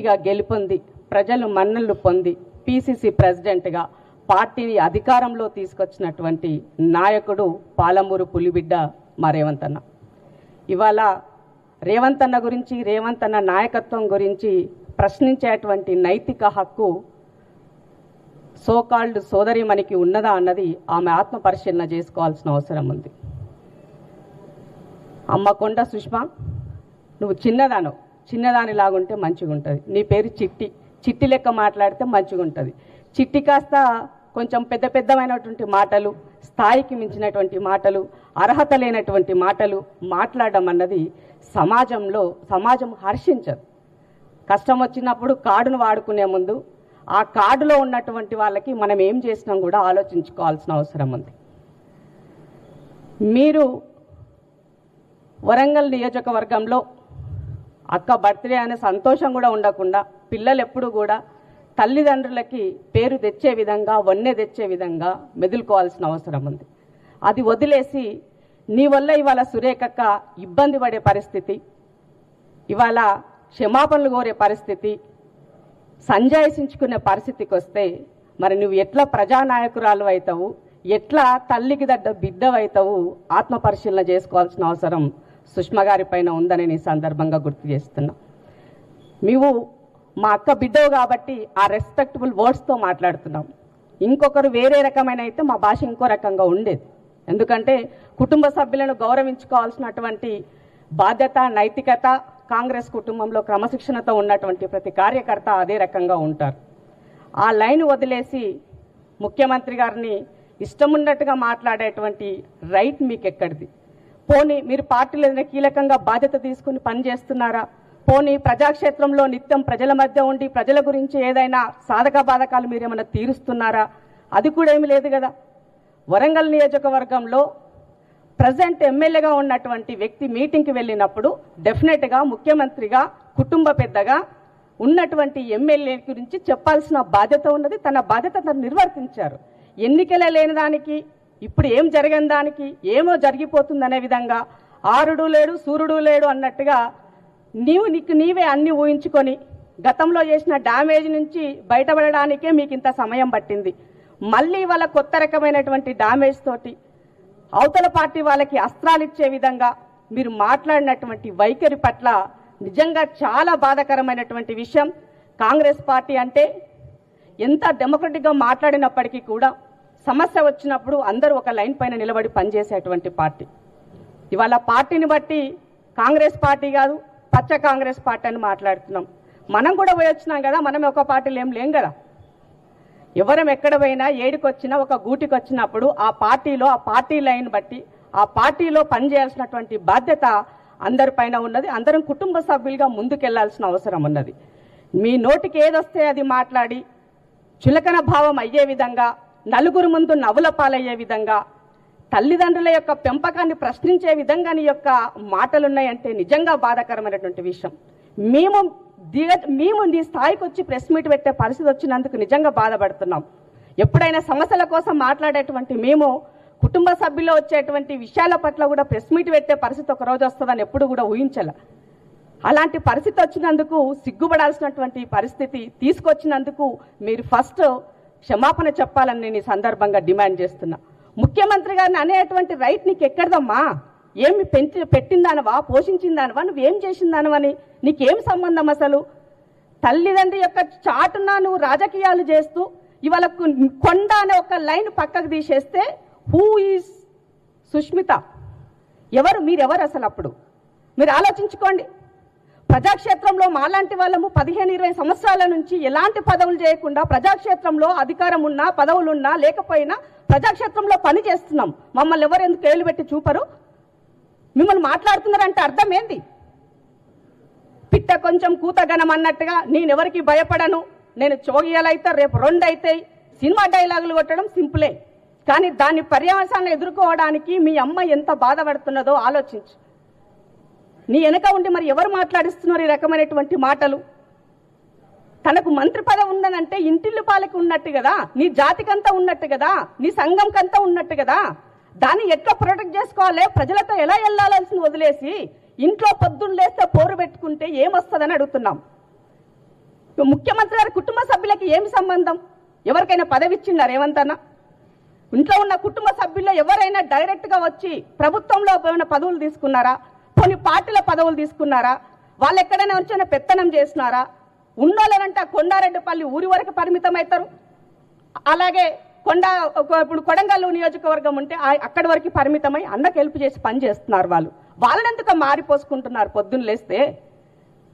ఎంపీగా గెలుపొంది ప్రజలు మన్ననలు పొంది పిసిసి ప్రెసిడెంట్గా పార్టీని అధికారంలో తీసుకొచ్చినటువంటి నాయకుడు పాలమూరు పులిబిడ్డ మా రేవంత్ అన్న. ఇవాళ రేవంత్ అన్న గురించి, రేవంత్ అన్న నాయకత్వం గురించి ప్రశ్నించేటువంటి నైతిక హక్కు సోకాల్డ్ సోదరిమణికి ఉన్నదా అన్నది ఆమె ఆత్మ పరిశీలన చేసుకోవాల్సిన అవసరం ఉంది. అమ్మ కొండ సుష్మా, నువ్వు చిన్నదానిలాగుంటే మంచిగా ఉంటుంది. నీ పేరు చిట్టి, చిట్టి లెక్క మాట్లాడితే మంచిగా ఉంటుంది. చిట్టి కాస్త కొంచెం పెద్దమైనటువంటి మాటలు, స్థాయికి మించినటువంటి మాటలు, అర్హత లేనటువంటి మాటలు మాట్లాడడం అన్నది సమాజం హర్షించదు. కష్టం వచ్చినప్పుడు కార్డును వాడుకునే ముందు ఆ కార్డులో ఉన్నటువంటి వాళ్ళకి మనం ఏం చేసినాం కూడా ఆలోచించుకోవాల్సిన అవసరం ఉంది. మీరు వరంగల్ నియోజకవర్గంలో అక్క బర్త్డే అనే సంతోషం కూడా ఉండకుండా పిల్లలు ఎప్పుడు కూడా తల్లిదండ్రులకి పేరు తెచ్చే విధంగా, వన్నె తెచ్చే విధంగా మెదులుకోవాల్సిన అవసరం ఉంది. అది వదిలేసి నీ వల్ల ఇవాళ సురేఖక్క ఇబ్బంది పడే పరిస్థితి, ఇవాళ క్షమాపణలు కోరే పరిస్థితి, సంజాయిషించుకునే పరిస్థితికి వస్తే మరి నువ్వు ఎట్లా ప్రజానాయకురాలు అవుతావు, ఎట్లా తల్లికి దడ్డ బిడ్డవైతావు ఆత్మపరిశీలన చేసుకోవాల్సిన అవసరం సుష్మా గారి పైన ఉందని నేను సందర్భంగా గుర్తు చేస్తున్నా. మేము మా అక్క బిడ్డవు కాబట్టి ఆ రెస్పెక్టబుల్ వర్డ్స్తో మాట్లాడుతున్నాం. ఇంకొకరు వేరే రకమైన అయితే మా భాష ఇంకో రకంగా ఉండేది. ఎందుకంటే కుటుంబ సభ్యులను గౌరవించుకోవాల్సినటువంటి బాధ్యత, నైతికత కాంగ్రెస్ కుటుంబంలో క్రమశిక్షణతో ఉన్నటువంటి ప్రతి కార్యకర్త అదే రకంగా ఉంటారు. ఆ లైన్ వదిలేసి ముఖ్యమంత్రి గారిని ఇష్టమున్నట్టుగా మాట్లాడేటువంటి రైట్ మీకు ఎక్కడిది? పోనీ మీరు పార్టీలో ఏదైనా కీలకంగా బాధ్యత తీసుకుని పనిచేస్తున్నారా? పోనీ ప్రజాక్షేత్రంలో నిత్యం ప్రజల మధ్య ఉండి ప్రజల గురించి ఏదైనా సాధక బాధకాలు మీరేమైనా తీరుస్తున్నారా? అది కూడా ఏమీ లేదు కదా. వరంగల్ నియోజకవర్గంలో ప్రజెంట్ ఎమ్మెల్యేగా ఉన్నటువంటి వ్యక్తి మీటింగ్కి వెళ్ళినప్పుడు డెఫినెట్గా ముఖ్యమంత్రిగా, కుటుంబ పెద్దగా ఉన్నటువంటి ఎమ్మెల్యే గురించి చెప్పాల్సిన బాధ్యత ఉన్నది. తన బాధ్యత తను నిర్వర్తించారు. ఎన్నికలే లేని దానికి, ఇప్పుడు ఏం జరిగిన దానికి ఏమో జరిగిపోతుందనే విధంగా ఆరుడు లేడు సూర్యుడు లేడు అన్నట్టుగా నీవే అన్ని ఊహించుకొని గతంలో చేసిన డ్యామేజ్ నుంచి బయటపడడానికే మీకు ఇంత సమయం పట్టింది. మళ్ళీ వాళ్ళ కొత్త రకమైనటువంటి డ్యామేజ్ తోటి అవతల పార్టీ వాళ్ళకి అస్త్రాలు ఇచ్చే విధంగా మీరు మాట్లాడినటువంటి వైఖరి పట్ల నిజంగా చాలా బాధాకరమైనటువంటి విషయం. కాంగ్రెస్ పార్టీ అంటే ఎంత డెమోక్రటిక్గా మాట్లాడినప్పటికీ కూడా సమస్య వచ్చినప్పుడు అందరూ ఒక లైన్ పైన నిలబడి పనిచేసేటువంటి పార్టీ. ఇవాళ పార్టీని బట్టి కాంగ్రెస్ పార్టీ కాదు, పచ్చ కాంగ్రెస్ పార్టీ అని మాట్లాడుతున్నాం. మనం కూడా పోయి వచ్చినాం కదా, మనం ఒక పార్టీలో ఏం లేం కదా. ఎవరం ఎక్కడ పోయినా ఏడికొచ్చినా ఒక గూటికి వచ్చినప్పుడు ఆ పార్టీలో ఆ పార్టీ లైన్ బట్టి ఆ పార్టీలో పనిచేయాల్సినటువంటి బాధ్యత అందరిపైన ఉన్నది. అందరం కుటుంబ సభ్యులుగా ముందుకెళ్లాల్సిన అవసరం ఉన్నది. మీ నోటికి ఏదొస్తే అది మాట్లాడి చులకన భావం అయ్యే విధంగా, నలుగురు ముందు నవ్వుల పాలయ్యే విధంగా, తల్లిదండ్రుల యొక్క పెంపకాన్ని ప్రశ్నించే విధంగా నీ యొక్క మాటలున్నాయంటే నిజంగా బాధాకరమైనటువంటి విషయం. మేము నీ స్థాయికి వచ్చి ప్రెస్ మీట్ పెట్టే పరిస్థితి వచ్చినందుకు నిజంగా బాధపడుతున్నాం. ఎప్పుడైనా సమస్యల కోసం మాట్లాడేటువంటి మేము కుటుంబ సభ్యుల్లో వచ్చేటువంటి విషయాల పట్ల కూడా ప్రెస్ మీట్ పెట్టే పరిస్థితి ఒక రోజు వస్తుందని ఎప్పుడు కూడా ఊహించాల. అలాంటి పరిస్థితి వచ్చినందుకు సిగ్గుపడాల్సినటువంటి పరిస్థితి తీసుకొచ్చినందుకు మీరు ఫస్ట్ క్షమాపణ చెప్పాలని నేను ఈ సందర్భంగా డిమాండ్ చేస్తున్నా. ముఖ్యమంత్రి గారిని అనేటువంటి రైట్ నీకు ఎక్కడదమ్మా? ఏమి పెట్టిందానవా, పోషించిందానవా, నువ్వేం చేసిందానవని నీకేం సంబంధం అసలు? తల్లిదండ్రి యొక్క చాటున నువ్వు రాజకీయాలు చేస్తూ ఇవాళ కొండ అనే ఒక లైన్ పక్కకు తీసేస్తే హూ ఈజ్ సుష్మిత? మీరెవరు అసలు? అప్పుడు మీరు ఆలోచించుకోండి. ప్రజాక్షేత్రంలో మాలాంటి వాళ్ళము 15-20 సంవత్సరాల నుంచి ఎలాంటి పదవులు చేయకుండా ప్రజాక్షేత్రంలో అధికారం ఉన్నా, పదవులున్నా లేకపోయినా ప్రజాక్షేత్రంలో పని చేస్తున్నాం. మమ్మల్ని ఎవరు ఎందుకు ఏళ్ళు పెట్టి చూపరు? మిమ్మల్ని మాట్లాడుతున్నారంటే అర్థం ఏంది? పిట్ట కొంచెం కూతగనం అన్నట్టుగా నేనెవరికి భయపడను, నేను చోగియాలైతే రేపు 2 అవుతాయి సినిమా డైలాగులు కొట్టడం సింపులే. కానీ దాని పర్యవసాన్ని ఎదుర్కోవడానికి మీ అమ్మ ఎంత బాధపడుతున్నదో ఆలోచించు. నీ వెనక ఉండి మరి ఎవరు మాట్లాడిస్తున్నారు ఈ రకమైనటువంటి మాటలు? తనకు మంత్రి పదవి ఉందనంటే ఇంటిల్లి పాలకి ఉన్నట్టు కదా, నీ జాతికంతా ఉన్నట్టు కదా, నీ సంఘంకంతా ఉన్నట్టు కదా. దాన్ని ఎట్లా ప్రొటెక్ట్ చేసుకోవాలి? ప్రజలతో ఎలా వెళ్ళాల్సింది వదిలేసి ఇంట్లో పొద్దున్న లేస్తే పోరు పెట్టుకుంటే ఏమొస్తుందని అడుగుతున్నాం. ముఖ్యమంత్రి గారి కుటుంబ సభ్యులకి ఏమి సంబంధం? ఎవరికైనా పదవి ఇచ్చిందా రేవంత్ అన్న? ఇంట్లో ఉన్న కుటుంబ సభ్యుల్లో ఎవరైనా డైరెక్ట్గా వచ్చి ప్రభుత్వంలో ఏమైనా పదవులు తీసుకున్నారా? కొన్ని పార్టీల పదవులు తీసుకున్నారా? వాళ్ళు ఎక్కడైనా వచ్చిన పెత్తనం చేసినారా? ఉన్నోళ్ళనంట కొండారెడ్డిపల్లి ఊరి వరకు పరిమితం అవుతారు. అలాగే ఇప్పుడు కొడంగల్ నియోజకవర్గం ఉంటే అక్కడి వరకు పరిమితమై అన్నకు హెల్ప్ చేసి పని చేస్తున్నారు. వాళ్ళని ఎందుకు మారిపోసుకుంటున్నారు పొద్దున్న లేస్తే?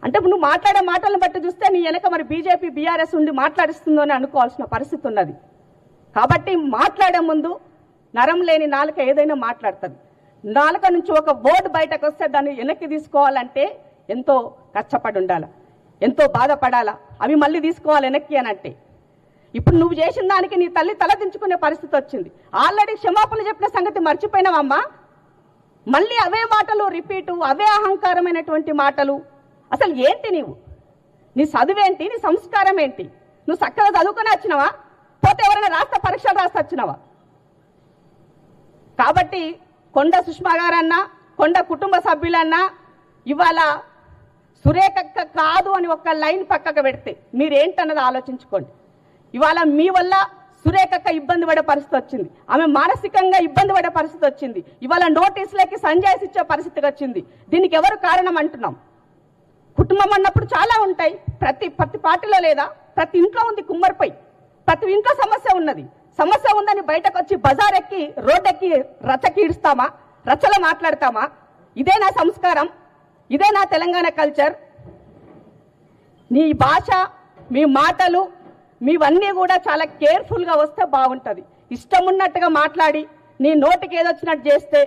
అంటే నువ్వు మాట్లాడే మాటలను బట్టి చూస్తే నీ వెనక మరి బీజేపీ బీఆర్ఎస్ ఉండి మాట్లాడిస్తుందో అని అనుకోవాల్సిన పరిస్థితి ఉన్నది. కాబట్టి మాట్లాడే ముందు నరం లేని నాలుక ఏదైనా మాట్లాడుతుంది. నాలుక నుంచి ఒక వర్డ్ బయటకు వస్తే దాన్ని వెనక్కి తీసుకోవాలంటే ఎంతో కష్టపడి ఉండాలి, ఎంతో బాధపడాలా. అవి మళ్ళీ తీసుకోవాలి వెనక్కి అని అంటే ఇప్పుడు నువ్వు చేసిన దానికి నీ తల్లి తలదించుకునే పరిస్థితి వచ్చింది. ఆల్రెడీ క్షమాపణలు చెప్పిన సంగతి మర్చిపోయినావమ్మా. మళ్ళీ అవే మాటలు రిపీటు, అవే అహంకారమైనటువంటి మాటలు. అసలు ఏంటి నీ చదువేంటి? నీ సంస్కారం ఏంటి? నువ్వు చక్కగా చదువుకుని వచ్చినావా? పోతే ఎవరైనా రాష్ట్ర పరీక్షలు రాసి వచ్చినావా? కాబట్టి కొండ సుష్మా గారన్నా, కొండ కుటుంబ సభ్యులన్నా ఇవాళ సురేఖక్క కాదు అని ఒక లైన్ పక్కకు పెడితే మీరేంటన్నది ఆలోచించుకోండి. ఇవాళ మీ వల్ల సురేఖక్క ఇబ్బంది పడే పరిస్థితి వచ్చింది. ఆమె మానసికంగా ఇబ్బంది పడే పరిస్థితి వచ్చింది. ఇవాళ నోటీసులకి సంజాయిస్ ఇచ్చే పరిస్థితికి వచ్చింది. దీనికి ఎవరు కారణం అంటున్నాం? కుటుంబం అన్నప్పుడు చాలా ఉంటాయి. ప్రతి పార్టీలో లేదా ప్రతి ఇంట్లో ఉంది కుమ్మరిపై. ప్రతి ఇంట్లో సమస్య ఉన్నది. సమస్య ఉందని బయటకు వచ్చి బజార్ ఎక్కి రోడ్డెక్కి రచ్చకి ఇడుస్తామా? రచ్చలో మాట్లాడతామా? ఇదే నా సంస్కారం, ఇదే నా తెలంగాణ కల్చర్. నీ భాష, మీ మాటలు, మీవన్నీ కూడా చాలా కేర్ఫుల్గా వస్తే బాగుంటుంది. ఇష్టం ఉన్నట్టుగా మాట్లాడి నీ నోటికి ఏదొచ్చినట్టు చేస్తే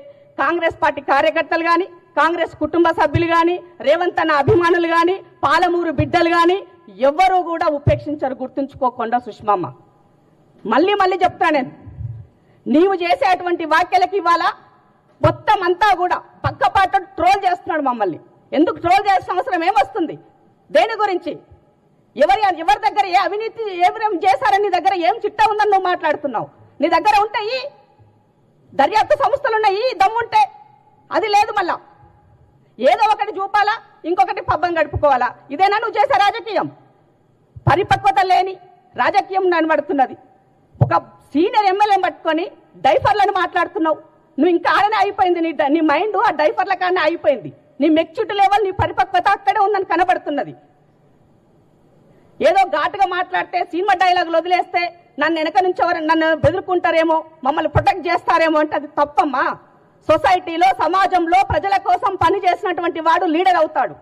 కాంగ్రెస్ పార్టీ కార్యకర్తలు కానీ, కాంగ్రెస్ కుటుంబ సభ్యులు కానీ, రేవంత్ అన్న అభిమానులు కానీ, పాలమూరు బిడ్డలు కానీ ఎవ్వరూ కూడా ఉపేక్షించరు. గుర్తుంచుకోకుండా సుష్మమ్మ, మళ్ళీ చెప్తా నేను, నీవు చేసేటువంటి వ్యాఖ్యలకి ఇవాళ మొత్తం అంతా కూడా పక్కపాటు ట్రోల్ చేస్తున్నాడు మమ్మల్ని. ఎందుకు ట్రోల్ చేసిన అవసరం ఏమొస్తుంది? దేని గురించి? ఎవరి దగ్గర ఏ అవినీతి ఏమేమి చేశారని నీ దగ్గర ఏం చిట్టా ఉందని నువ్వు మాట్లాడుతున్నావు? నీ దగ్గర ఉంటాయి, దర్యాప్తు సంస్థలు ఉన్నాయి, దమ్ముంటే. అది లేదు. మళ్ళా ఏదో ఒకటి చూపాలా, ఇంకొకటి పబ్బం గడుపుకోవాలా. ఇదేనా నువ్వు చేసే రాజకీయం? పరిపక్వత లేని రాజకీయం నడబడుతున్నది. ఒక సీనియర్ ఎమ్మెల్యే పట్టుకొని డైఫర్లను మాట్లాడుతున్నావు. నువ్వు ఇంకా ఆడనే అయిపోయింది. నీ మైండ్ ఆ డైఫర్ల కాడనే అయిపోయింది. నీ మెచ్యూరిటీ లెవెల్, నీ పరిపక్వత అక్కడే ఉందని కనబడుతున్నది. ఏదో ఘాటుగా మాట్లాడితే సినిమా డైలాగులు వదిలేస్తే నన్ను వెనక నుంచి ఎవరు నన్ను బెదురుకుంటారేమో, మమ్మల్ని ప్రొటెక్ట్ చేస్తారేమో అంటే అది తప్పమ్మా. సొసైటీలో, సమాజంలో ప్రజల కోసం పనిచేసినటువంటి వాడు లీడర్ అవుతాడు.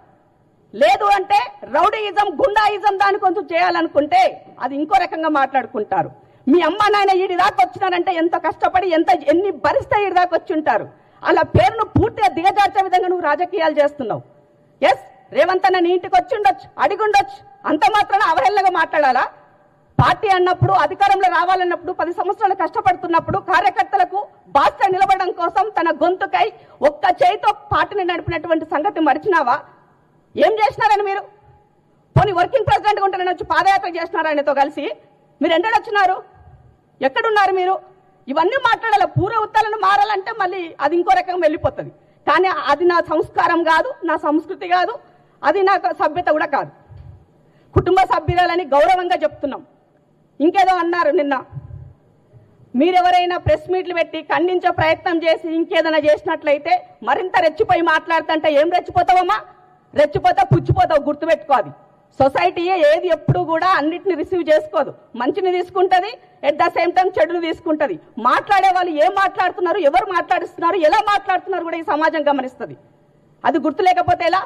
లేదు అంటే రౌడీయిజం, గుండాయిజం దాని కొంచెం చేయాలనుకుంటే అది ఇంకో రకంగా మాట్లాడుకుంటారు. మీ అమ్మ నాయన ఈడి దాకా వచ్చినారంటే ఎంత కష్టపడి ఎన్ని భరిస్తే ఈడి దాకా వచ్చి ఉంటారు. అలా పేరును పూర్తిగా దిగజార్చే విధంగా నువ్వు రాజకీయాలు చేస్తున్నావు. ఎస్, రేవంత్ అన్న నీ ఇంటికి వచ్చి ఉండొచ్చు, అడిగుండొచ్చు. అంత మాత్రాన అవహేళనగా మాట్లాడాలా? పార్టీ అన్నప్పుడు, అధికారంలో రావాలన్నప్పుడు, 10 సంవత్సరాలు కష్టపడుతున్నప్పుడు కార్యకర్తలకు బాధ్యత నిలబడడం కోసం తన గొంతుకై ఒక్క చేయితో పార్టీని నడిపినటువంటి సంగతి మరిచినావా? ఏం చేసినారని మీరు? పోనీ వర్కింగ్ ప్రెసిడెంట్గా ఉంటారని వచ్చి పాదయాత్ర చేసినారా ఆయనతో కలిసి? మీరు ఎండలు వచ్చినారు? ఎక్కడున్నారు మీరు? ఇవన్నీ మాట్లాడాలి. పూర్వ ఉత్తాలను మారాలంటే మళ్ళీ అది ఇంకో రకంగా వెళ్ళిపోతుంది. కానీ అది నా సంస్కారం కాదు, నా సంస్కృతి కాదు, అది నా సభ్యత కూడా కాదు. కుటుంబ సభ్యులని గౌరవంగా చెప్తున్నాం. ఇంకేదో అన్నారు నిన్న, మీరెవరైనా ప్రెస్ మీట్లు పెట్టి ఖండించే ప్రయత్నం చేసి ఇంకేదైనా చేసినట్లయితే మరింత రెచ్చిపోయి మాట్లాడుతుంటే ఏం రెచ్చిపోతావమ్మా? రెచ్చిపోతావు, పుచ్చిపోతావు. గుర్తుపెట్టుకో, అది సొసైటీ ఏది ఎప్పుడు కూడా అన్నిటిని రిసీవ్ చేసుకోదు. మంచిని తీసుకుంటుంది, ఎట్ ద సేమ్ టైం చెడుని తీసుకుంటుంది. మాట్లాడే వాళ్ళు ఏం మాట్లాడుతున్నారు, ఎవరు మాట్లాడిస్తున్నారు, ఎలా మాట్లాడుతున్నారు కూడా ఈ సమాజం గమనిస్తుంది. అది గుర్తు లేకపోతే ఎలా?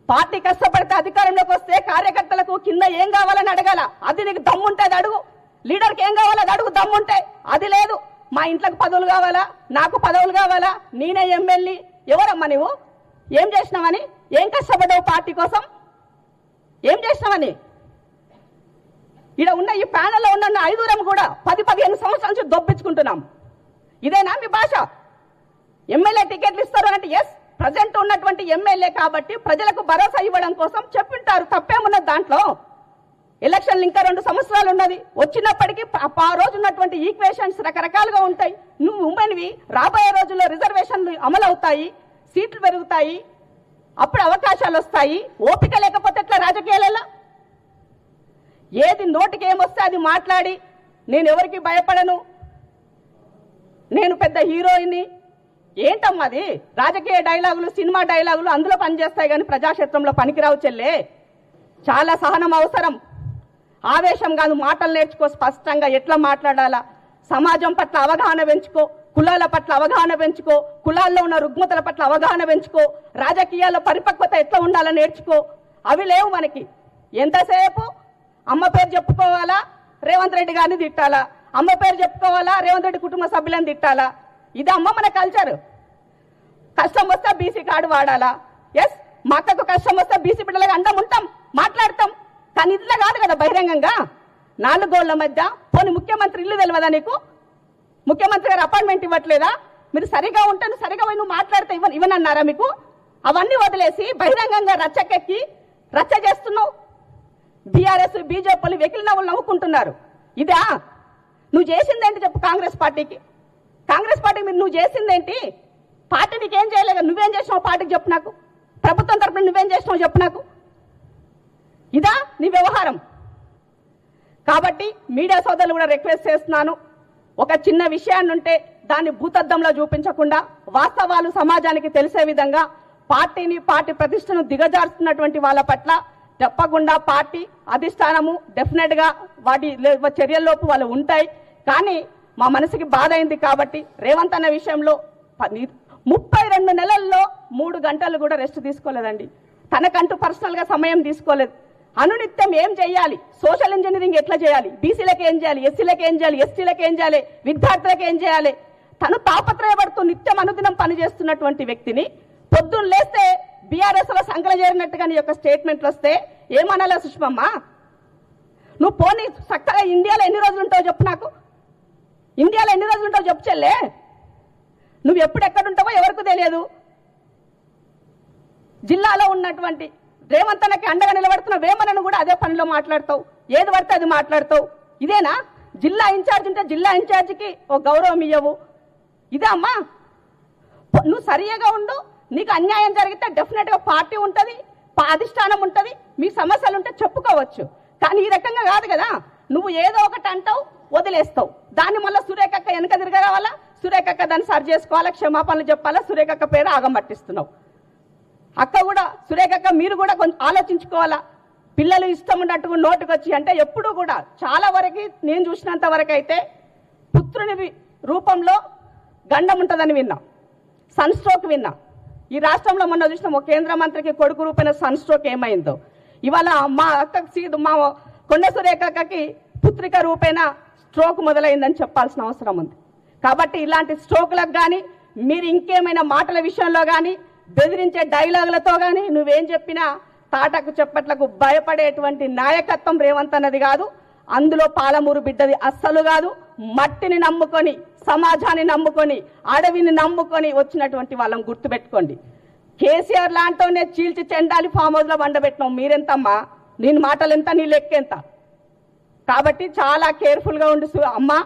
పార్టీ కష్టపడితే అధికారంలోకి వస్తే కార్యకర్తలకు కింద ఏం కావాలని అడగాల. అది నీకు దమ్ముంటే అది అడుగు. లీడర్కి ఏం కావాలో అది అడుగు, దమ్ముంటే. అది లేదు. మా ఇంట్లోకి పదవులు కావాలా, నాకు పదవులు కావాలా, నేనే ఎమ్మెల్యే. ఎవరమ్మా నువ్వు? ఏం చేసినావని? ఏం కష్టపడ్డావు పార్టీ కోసం? ఏం చేసినావని? ఇక్కడ ఉన్న ఈ ప్యానెల్లో ఉన్న 5 కూడా 10-15 సంవత్సరాల నుంచి దొబ్బించుకుంటున్నాం. ఇదేనా మీ భాష? ఎమ్మెల్యే టికెట్లు ఇస్తారు అంటే ఎస్, ప్రజెంట్ ఉన్నటువంటి ఎమ్మెల్యే కాబట్టి ప్రజలకు భరోసా ఇవ్వడం కోసం చెప్పింటారు. తప్పేమున్నది దాంట్లో? ఎలక్షన్లు ఇంకా 2 సంవత్సరాలు ఉన్నది. వచ్చినప్పటికీ ఆ రోజు ఉన్నటువంటి ఈక్వేషన్స్ రకరకాలుగా ఉంటాయి. నువ్వు ఉమెన్వి, రాబోయే రోజుల్లో రిజర్వేషన్లు అమలు అవుతాయి, సీట్లు పెరుగుతాయి, అప్పుడు అవకాశాలు వస్తాయి. ఓపిక లేకపోతే ఎట్లా రాజకీయాలలో? ఏది నోటికి ఏమొస్తే అది మాట్లాడి నేను ఎవరికి భయపడను, నేను పెద్ద హీరోయిన్ని, ఏంటమ్మా అది? రాజకీయ డైలాగులు, సినిమా డైలాగులు అందులో పనిచేస్తాయి కానీ ప్రజాక్షేత్రంలో పనికిరావు చెల్లే. చాలా సహనం అవసరం, ఆవేశం కాదు, మాటలు నేర్చుకో, స్పష్టంగా ఎట్లా మాట్లాడాలా, సమాజం పట్ల అవగాహన పెంచుకో, కులాల పట్ల అవగాహన పెంచుకో, కులాల్లో ఉన్న రుగ్మతల పట్ల అవగాహన పెంచుకో, రాజకీయాల్లో పరిపక్వత ఎట్లా ఉండాలో నేర్చుకో. అవి లేవు మనకి. ఎంతసేపు అమ్మ పేరు చెప్పుకోవాలా, రేవంత్ రెడ్డి గారిని తిట్టాలా, అమ్మ పేరు చెప్పుకోవాలా, రేవంత్ రెడ్డి కుటుంబ సభ్యులను తిట్టాలా. ఇది అమ్మ మన కల్చర్. కష్టం వస్తే బీసీ కార్డు వాడాలా. ఎస్, మా అక్కకు కష్టం వస్తే బీసీ బిడ్డలుగా అండం ఉంటాం, మాట్లాడతాం. కానీ ఇట్లా కాదు కదా బహిరంగంగా 4 గోళ్ల మధ్య. పోనీ ముఖ్యమంత్రి ఇల్లు తెలియదా నీకు? ముఖ్యమంత్రి గారు అపాయింట్మెంట్ ఇవ్వట్లేదా? మీరు సరిగా ఉంటే నువ్వు సరిగా నువ్వు మాట్లాడితే ఇవ్వనన్నారా మీకు? అవన్నీ వదిలేసి బహిరంగంగా రచ్చకెక్కి రచ్చ చేస్తున్నావు. బీఆర్ఎస్ బీజేపీలు వెకిలి నవ్వులు నవ్వుకుంటున్నారు. ఇదా నువ్వు చేసిందేంటి చెప్పు? కాంగ్రెస్ పార్టీకి మీరు నువ్వు చేసిందేంటి? పార్టీ నీకేం చేయలేదు, నువ్వేం చేసినావు పార్టీకి చెప్పు నాకు. ప్రభుత్వం తరపున నువ్వేం చేసినావు చెప్పు నాకు. ఇదా నీ వ్యవహారం? కాబట్టి మీడియా సోదరులు కూడా రిక్వెస్ట్ చేస్తున్నాను, ఒక చిన్న విషయాన్ని ఉంటే దాన్ని భూతద్దంలో చూపించకుండా వాస్తవాలు సమాజానికి తెలిసే విధంగా పార్టీని, పార్టీ ప్రతిష్టను దిగజారుస్తున్నటువంటి వాళ్ళ పట్ల తప్పకుండా పార్టీ అధిష్టానము డెఫినెట్ గా వాటి చర్యల్లోపు వాళ్ళు ఉంటాయి. కానీ మా మనసుకి బాధ అయింది కాబట్టి రేవంత్ అన్న విషయంలో 32 నెలల్లో 3 గంటలు కూడా రెస్ట్ తీసుకోలేదండి. తనకంటూ పర్సనల్ గా సమయం తీసుకోలేదు. అనునిత్యం ఏం చేయాలి, సోషల్ ఇంజనీరింగ్ ఎట్లా చేయాలి, బీసీలకు ఏం చేయాలి, ఎస్సీలకు ఏం చేయాలి, ఎస్టీలకు ఏం చేయాలి, విద్యార్థులకు ఏం చేయాలి, తను తాపత్రయపడుతూ నిత్యం అనుదినం పనిచేస్తున్నటువంటి వ్యక్తిని పొద్దున్న లేస్తే బీఆర్ఎస్ లో సంకల చేరినట్టుగా నీ యొక్క స్టేట్మెంట్లు వస్తే ఏమనాలా సుష్మమ్మ? నువ్వు పోనీ చక్కగా ఇండియాలో ఎన్ని రోజులు ఉంటావు చెప్పు నాకు. ఇండియాలో ఎన్ని రోజులు ఉంటావు చెప్పు చెల్లే. నువ్వు ఎప్పుడు ఎక్కడుంటావో ఎవరికి తెలియదు. జిల్లాలో ఉన్నటువంటి రేవంత్ అన్నకి అండగా నిలబడుతున్న వేమనను కూడా అదే పనిలో మాట్లాడతావు, ఏది పడితే అది మాట్లాడతావు. ఇదేనా? జిల్లా ఇన్ఛార్జ్ ఉంటే జిల్లా ఇన్ఛార్జికి ఒక గౌరవం ఇవ్వవు. ఇదే అమ్మా? నువ్వు సరిగా ఉండు, నీకు అన్యాయం జరిగితే డెఫినెట్ గా పార్టీ ఉంటుంది, అధిష్టానం ఉంటుంది, మీ సమస్యలు ఉంటే చెప్పుకోవచ్చు. కానీ ఈ రకంగా కాదు కదా. నువ్వు ఏదో ఒకటి అంటావు, వదిలేస్తావు. దాన్ని మళ్ళీ సురేఖక్క వెనక తిరిగి రావాలా, సురేఖక్క దాన్ని సరి చేసుకోవాలా, క్షమాపణలు చెప్పాలా, సురేఖక్క పేరు ఆగం పట్టిస్తున్నావు. అక్క కూడా, సురేఖక్క మీరు కూడా కొంచెం ఆలోచించుకోవాలా. పిల్లలు ఇష్టం ఉన్నట్టుగా నోటుకు వచ్చి అంటే ఎప్పుడు కూడా చాలా వరకు నేను చూసినంత వరకు అయితే పుత్రుని రూపంలో గండం ఉంటుందని విన్నా, సన్ స్ట్రోక్ విన్నా. ఈ రాష్ట్రంలో మొన్న చూసిన ఒక కేంద్ర మంత్రికి కొడుకు రూపైన సన్ స్ట్రోక్ ఏమైందో, ఇవాళ మా అక్కకి మా కొండ సురేఖకి పుత్రిక రూపైన స్ట్రోక్ మొదలైందని చెప్పాల్సిన అవసరం ఉంది. కాబట్టి ఇలాంటి స్ట్రోక్లకు కానీ, మీరు ఇంకేమైనా మాటల విషయంలో కానీ, బెదిరించే డైలాగులతో కానీ నువ్వేం చెప్పినా తాటకు చెప్పట్లకు భయపడేటువంటి నాయకత్వం రేవంత్ అన్నది కాదు. అందులో పాలమూరు బిడ్డది అస్సలు కాదు. మట్టిని నమ్ముకొని, సమాజాన్ని నమ్ముకొని, అడవిని నమ్ముకొని వచ్చినటువంటి వాళ్ళని గుర్తుపెట్టుకోండి. కేసీఆర్ లాంటినే చీల్చి చెండాలి ఫామ్ హౌస్ లో వండబెట్టినావు. మీరెంతమ్మా? నేను మాటలు ఎంత, నీ లెక్కెంత? కాబట్టి చాలా కేర్ఫుల్ గా ఉండు అమ్మా.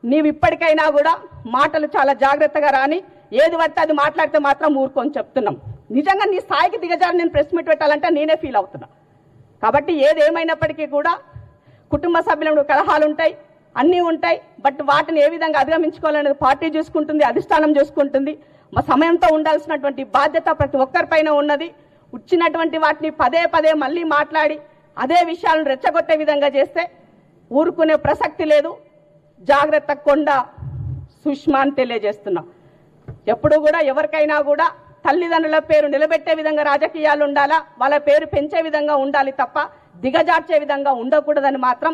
నీవు ఇప్పటికైనా కూడా మాటలు చాలా జాగ్రత్తగా రాని, ఏది పడితే అది మాట్లాడితే మాత్రం ఊరుకొని చెప్తున్నాం. నిజంగా నీ స్థాయికి దిగజారి నేను ప్రెస్ మీట్ పెట్టాలంటే నేనే ఫీల్ అవుతున్నా. కాబట్టి ఏదేమైనప్పటికీ కూడా కుటుంబ సభ్యులను కలహాలు ఉంటాయి, అన్నీ ఉంటాయి. బట్ వాటిని ఏ విధంగా అధిగమించుకోవాలనేది పార్టీ చూసుకుంటుంది, అధిష్టానం చూసుకుంటుంది. మా సమయంతో ఉండాల్సినటువంటి బాధ్యత ప్రతి ఒక్కరిపైన ఉన్నది. వచ్చినటువంటి వాటిని పదే పదే మళ్ళీ మాట్లాడి అదే విషయాలను రెచ్చగొట్టే విధంగా చేస్తే ఊరుకునే ప్రసక్తి లేదు. జాగ్రత్త కొండ సుష్మా అని తెలియజేస్తున్నా. ఎప్పుడు కూడా ఎవరికైనా కూడా తల్లిదండ్రుల పేరు నిలబెట్టే విధంగా రాజకీయాలు ఉండాలా, వాళ్ళ పేరు పెంచే విధంగా ఉండాలి తప్ప దిగజార్చే విధంగా ఉండకూడదని మాత్రం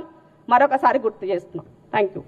మరొకసారి గుర్తు చేస్తున్నాం. Thank you.